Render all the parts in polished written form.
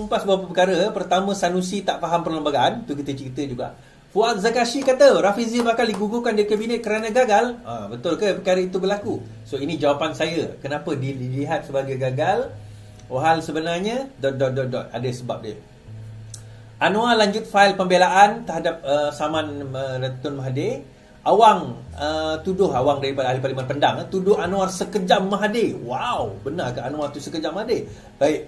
kumpas beberapa perkara. Pertama, Sanusi tak faham perlembagaan. Itu kita cerita juga. Fuad Zakashi kata Rafizi bakal digugurkan di kabinet kerana gagal. Betul ke perkara itu berlaku? So ini jawapan saya. Kenapa dilihat sebagai gagal? Hal sebenarnya ada sebab dia. Anwar lanjut fail pembelaan terhadap saman Tun Mahathir. Awang daripada Ahli Parlimen Pendang tuduh Anwar sekejam Mahathir. Wow, benar ke Anwar tu sekejam Mahathir? Baik.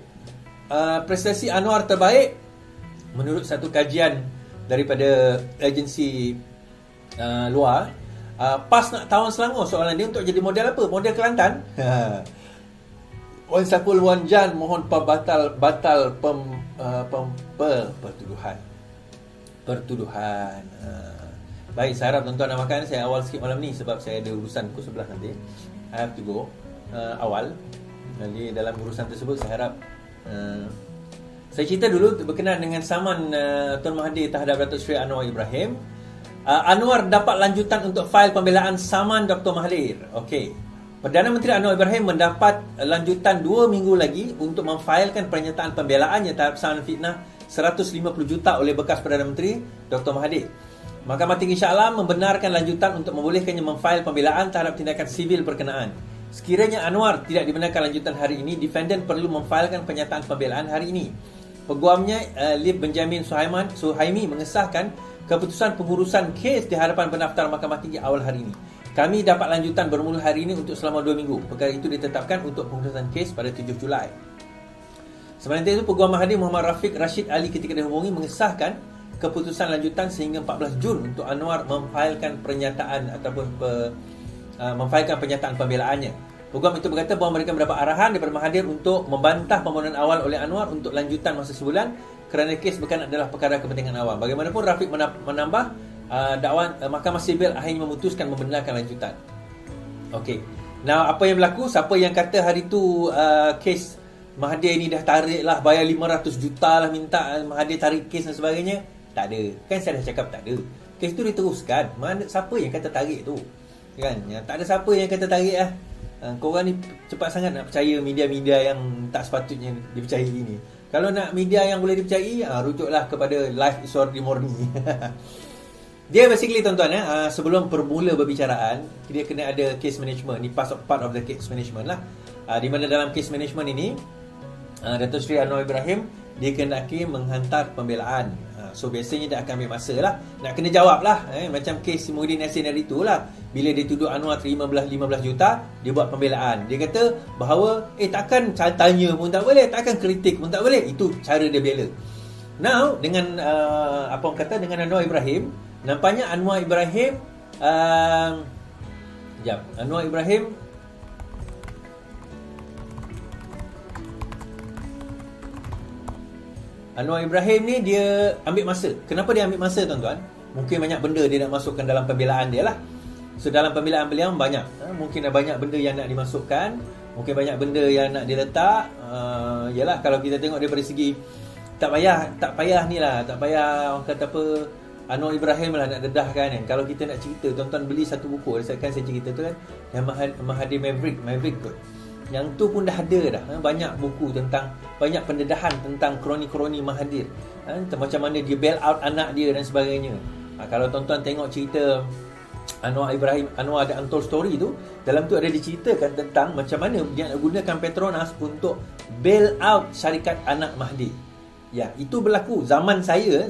Prestasi Anwar terbaik menurut satu kajian daripada agensi luar. PAS nak tawan Selangor, soalan dia untuk jadi model apa? Model Kelantan. Wan Saiful Wan Jan mohon batal pertuduhan. Baik, saya harap tuan-tuan nak makan. Saya awal sikit malam ni sebab saya ada urusan pukul 11 nanti. I have to go awal. Jadi dalam urusan tersebut saya harap saya cerita dulu berkenaan dengan saman Tun Mahathir terhadap Datuk Seri Anwar Ibrahim. Anwar dapat lanjutan untuk fail pembelaan saman Dr. Mahathir. Okey. Perdana Menteri Anwar Ibrahim mendapat lanjutan 2 minggu lagi untuk memfailkan pernyataan pembelaannya terhadap saman fitnah 150 juta oleh bekas Perdana Menteri Dr. Mahathir. Mahkamah Tinggi Shah Alam membenarkan lanjutan untuk membolehkannya memfail pembelaan terhadap tindakan sivil berkenaan. Sekiranya Anwar tidak dibenarkan lanjutan hari ini, defendant perlu memfailkan pernyataan pembelaan hari ini. Peguamnya Liv Benjamin Suhaimi mengesahkan keputusan pengurusan kes di hadapan pendaftar Mahkamah Tinggi awal hari ini. Kami dapat lanjutan bermula hari ini untuk selama 2 minggu. Perkara itu ditetapkan untuk pengurusan kes pada 7 Julai. Sementara itu, Peguam Mahathir Muhammad Rafiq Rashid Ali ketika dihubungi mengesahkan keputusan lanjutan sehingga 14 Jun untuk Anwar memfailkan pernyataan ataupun memfailkan pernyataan pembelaannya. Peguam itu berkata bahawa mereka mendapat arahan daripada Mahathir untuk membantah permohonan awal oleh Anwar untuk lanjutan masa sebulan kerana kes berkenaan adalah perkara kepentingan awam. Bagaimanapun, Rafiq menambah dakwaan Mahkamah Sivil akhirnya memutuskan membenarkan lanjutan. Okey. Now, apa yang berlaku? Siapa yang kata hari tu kes Mahathir ni dah tarik lah, bayar 500 juta lah, minta Mahathir tarik kes dan sebagainya? Tak ada. Kan saya dah cakap tak ada. Kes tu diteruskan. Siapa yang kata tarik tu? Kan? Tak ada siapa yang kata tarik lah. Korang ni cepat sangat nak percaya media-media yang tak sepatutnya dipercayai ni. Kalau nak media yang boleh dipercayai, rujuklah kepada Live Iswari Morni. Dia basically tuan-tuan, sebelum bermula berbicaraan, dia kena ada case management. Ni part of the case management lah. Di mana dalam case management ini, Datuk Seri Anwar Ibrahim dia kendaki menghantar pembelaan. So biasanya dia akan ambil masa lah, nak kena jawab lah, macam kes Muhyiddin Yassin hari tu lah. Bila dia tuduh Anwar terima 15 juta, dia buat pembelaan. Dia kata bahawa takkan tanya pun tak boleh, takkan kritik pun tak boleh. Itu cara dia bela. Now dengan dengan Anwar Ibrahim, nampaknya Anwar Ibrahim Anwar Ibrahim ni dia ambil masa. Kenapa dia ambil masa tuan-tuan? Mungkin banyak benda dia nak masukkan dalam pembelaan dia lah. So dalam pembelaan beliau banyak, mungkin ada banyak benda yang nak dimasukkan, mungkin banyak benda yang nak diletak. Yalah, kalau kita tengok daripada segi tak payah ni lah, tak payah orang kata apa, Anwar Ibrahim lah nak dedahkan kan. Kalau kita nak cerita, tuan-tuan beli satu buku, saya cerita tu kan, yang Mahathir Maverick tu. Yang tu pun dah ada dah. Banyak buku tentang, banyak pendedahan tentang kroni-kroni Mahathir. Macam mana dia bail out anak dia dan sebagainya. Kalau tuan-tuan tengok cerita Anwar Ibrahim, Anwar ada Untold Story tu, dalam tu ada diceritakan tentang macam mana dia nak gunakan Petronas untuk bail out syarikat anak Mahathir. Ya, itu berlaku zaman saya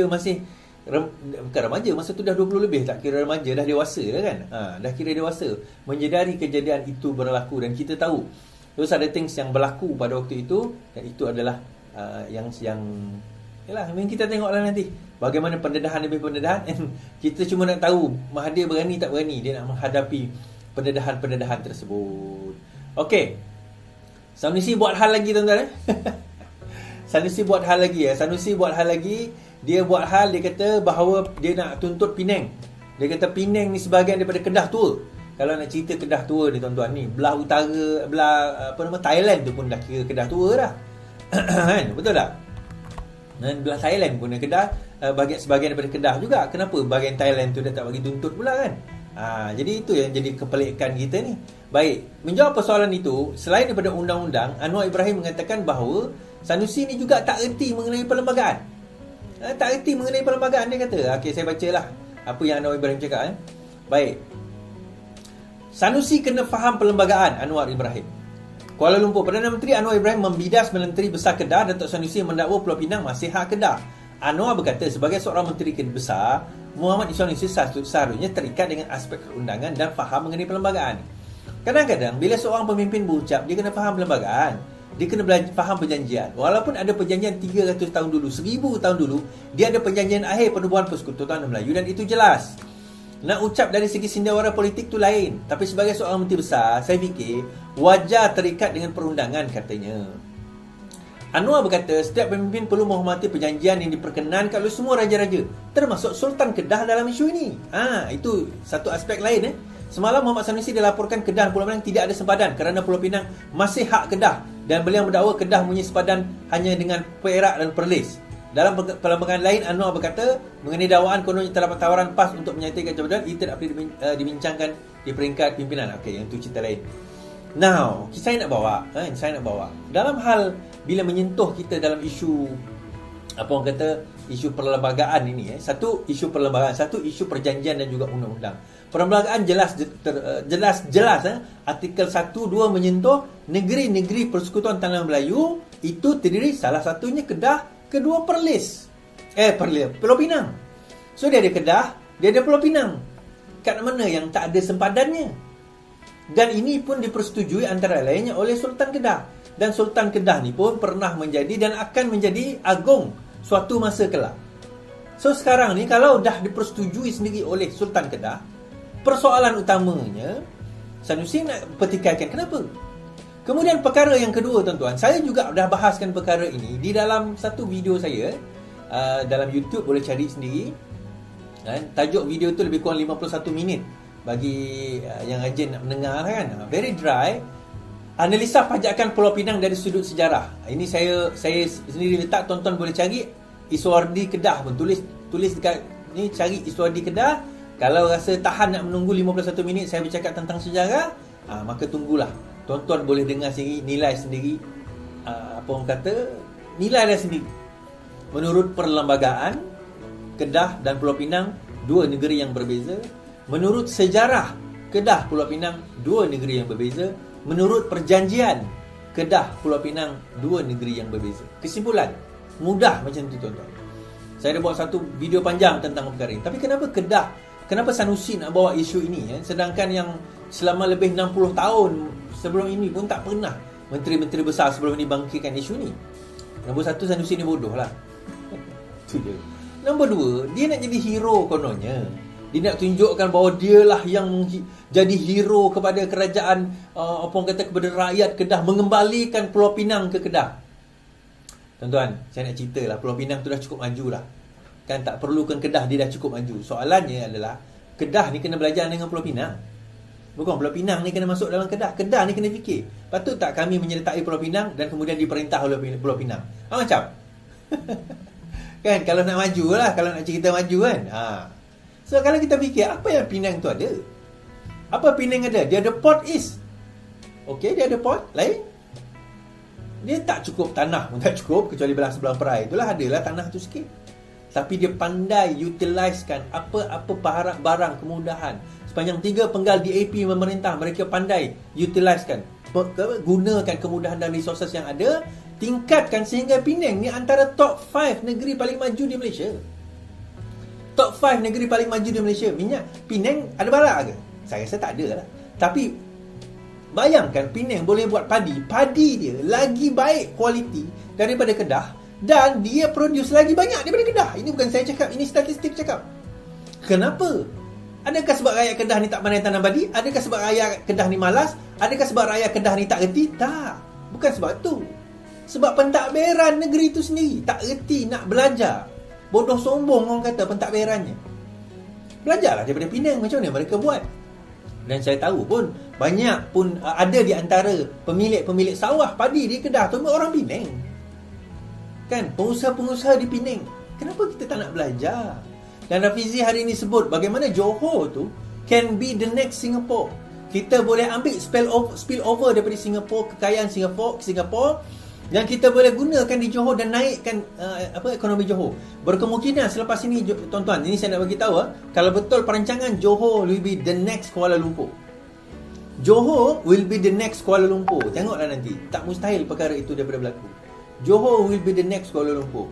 masih bukan remaja, masa tu dah 20 lebih, tak kira remaja, dah dewasa dah kan. Dah kira dewasa, menyedari kejadian itu berlaku dan kita tahu terus ada things yang berlaku pada waktu itu, dan itu adalah yang yalah, kita tengoklah nanti bagaimana pendedahan demi pendedahan. Kita cuma nak tahu Mahathir berani tak berani dia nak menghadapi pendedahan tersebut. Okey, Sanusi buat hal lagi tuan-tuan. Sanusi buat hal lagi. Dia buat hal, dia kata bahawa dia nak tuntut Penang. Dia kata Penang ni sebahagian daripada Kedah Tua. Kalau nak cerita Kedah Tua ni tuan-tuan, ni belah utara, Thailand tu pun dah kira Kedah Tua dah. Kan? Betul tak? Dan belah Thailand pun Kedah, sebahagian daripada Kedah juga. Kenapa bahagian Thailand tu dia tak bagi tuntut pula kan? Jadi itu yang jadi kepelikan kita ni. Baik, menjawab persoalan itu, selain daripada undang-undang, Anwar Ibrahim mengatakan bahawa Sanusi ni juga tak erti mengenai perlembagaan. Tak erti mengenai perlembagaan, dia kata. Okey, saya bacalah apa yang Anwar Ibrahim cakap. Baik. Sanusi kena faham perlembagaan, Anwar Ibrahim. Kuala Lumpur, Perdana Menteri Anwar Ibrahim membidas Menteri Besar Kedah Datuk Sanusi mendakwa Pulau Pinang masih hak Kedah. Anwar berkata sebagai seorang Menteri Besar, Muhammad Sanusi seharusnya terikat dengan aspek perundangan dan faham mengenai perlembagaan. Kadang-kadang bila seorang pemimpin berucap, dia kena faham perlembagaan, dia kena faham perjanjian. Walaupun ada perjanjian 300 tahun dulu, 1000 tahun dulu, dia ada perjanjian akhir Penubuhan Persekutuan Melayu dan itu jelas. Nak ucap dari segi sindawara politik tu lain. Tapi sebagai seorang menteri besar, saya fikir wajar terikat dengan perundangan, katanya. Anwar berkata setiap pemimpin perlu menghormati perjanjian yang diperkenankan oleh semua raja-raja, termasuk Sultan Kedah dalam isu ini. Itu satu aspek lain. Semalam Muhammad Sanusi dilaporkan Kedah dan Pulau Pinang tidak ada sempadan kerana Pulau Pinang masih hak Kedah dan beliau mendakwa Kedah punya sempadan hanya dengan Perak dan Perlis. Dalam perlembagaan lain, Anwar berkata mengenai dakwaan kononnya terdapat tawaran PAS untuk menyatakan jabatan itu dapat dibincangkan di peringkat pimpinan. Okey, yang itu cerita lain. Now, saya nak bawa dalam hal bila menyentuh kita dalam isu isu perlembagaan ini, satu isu perlembagaan, satu isu perjanjian dan juga undang-undang. Perlembagaan jelas artikel 1 2 menyentuh negeri-negeri Persekutuan Tanah Melayu, itu terdiri salah satunya Kedah, kedua Pulau Pinang. So dia ada Kedah, dia ada Pulau Pinang. Kat mana yang tak ada sempadannya? Dan ini pun dipersetujui antara lainnya oleh Sultan Kedah. Dan Sultan Kedah ni pun pernah menjadi dan akan menjadi agung suatu masa kelak. So sekarang ni kalau dah dipersetujui sendiri oleh Sultan Kedah, persoalan utamanya Sanusi nak pertikaikan. Kenapa? Kemudian perkara yang kedua, tuan-tuan, saya juga dah bahaskan perkara ini di dalam satu video saya dalam YouTube, boleh cari sendiri. Tajuk video tu lebih kurang 51 minit bagi yang rajin nak mendengar kan. Very dry. Analisa pajakan Pulau Pinang dari sudut sejarah. Ini saya sendiri letak, tuan-tuan boleh cari Iswardi Kedah pun. Tulis dekat ni, cari Iswardi Kedah. Kalau rasa tahan nak menunggu 51 minit saya bercakap tentang sejarah, maka tunggulah. Tuan-tuan boleh dengar sendiri, nilai sendiri. Nilai sendiri. Menurut perlembagaan, Kedah dan Pulau Pinang dua negeri yang berbeza. Menurut sejarah, Kedah, Pulau Pinang dua negeri yang berbeza. Menurut perjanjian, Kedah, Pulau Pinang dua negeri yang berbeza. Kesimpulan mudah macam tu, tuan-tuan. Saya dah buat satu video panjang tentang perkara ini. Tapi kenapa Kedah, kenapa Sanusi nak bawa isu ini, sedangkan yang selama lebih 60 tahun sebelum ini pun tak pernah menteri-menteri besar sebelum ini bangkitkan isu ni. Nombor satu, Sanusi ni bodoh lah. Itu je. Nombor dua, dia nak jadi hero kononnya. Dia nak tunjukkan bahawa dialah yang jadi hero kepada kerajaan, kepada rakyat Kedah, mengembalikan Pulau Pinang ke Kedah. Tuan-tuan, saya nak cerita lah, Pulau Pinang tu dah cukup maju lah. Kan tak perlukan Kedah, dia dah cukup maju. Soalannya adalah, Kedah ni kena belajar dengan Pulau Pinang. Bukan Pulau Pinang ni kena masuk dalam Kedah. Kedah ni kena fikir, patut tak kami menyertai Pulau Pinang dan kemudian diperintah oleh Pulau Pinang? Macam kan, kalau nak maju lah, kalau nak cerita maju kan. So kalau kita fikir, apa yang Penang tu ada? Apa Penang ada? Dia ada Port East. Okey, dia ada port lain. Dia tak cukup tanah pun, tak cukup, kecuali belah sebelah perai. Itulah adalah tanah tu sikit. Tapi dia pandai utilisekan apa-apa barang kemudahan. Sepanjang 3 penggal DAP memerintah, mereka pandai utilisekan, gunakan kemudahan dan resources yang ada, tingkatkan sehingga Penang ni antara top 5 negeri paling maju di Malaysia. Top 5 negeri paling maju di Malaysia. Minyak Penang ada barak ke? Saya rasa tak ada lah. Tapi bayangkan Penang boleh buat padi dia lagi baik kualiti daripada Kedah, dan dia produce lagi banyak daripada Kedah. Ini bukan saya cakap, ini statistik cakap. Kenapa? Adakah sebab rakyat Kedah ni tak pandai tanam padi? Adakah sebab rakyat Kedah ni malas? Adakah sebab rakyat Kedah ni tak reti? Tak. Bukan sebab tu. Sebab pentadbiran negeri tu sendiri tak reti nak belajar. Bodoh sombong orang kata pentadbirannya. Belajarlah daripada Penang macam mana mereka buat. Dan saya tahu pun banyak pun ada di antara pemilik sawah padi di Kedah tu orang Penang. Kan, pengusaha-pengusaha di Penang. Kenapa kita tak nak belajar? Dan Rafizi hari ini sebut bagaimana Johor tu can be the next Singapore. Kita boleh ambil spill over daripada Singapore, kekayaan Singapore yang kita boleh gunakan di Johor dan naikkan ekonomi Johor. Berkemungkinan selepas ini, tuan-tuan, ini saya nak bagi tahu, kalau betul perancangan, Johor will be the next Kuala Lumpur. Johor will be the next Kuala Lumpur. Tengoklah nanti, tak mustahil perkara itu daripada berlaku. Johor will be the next Kuala Lumpur.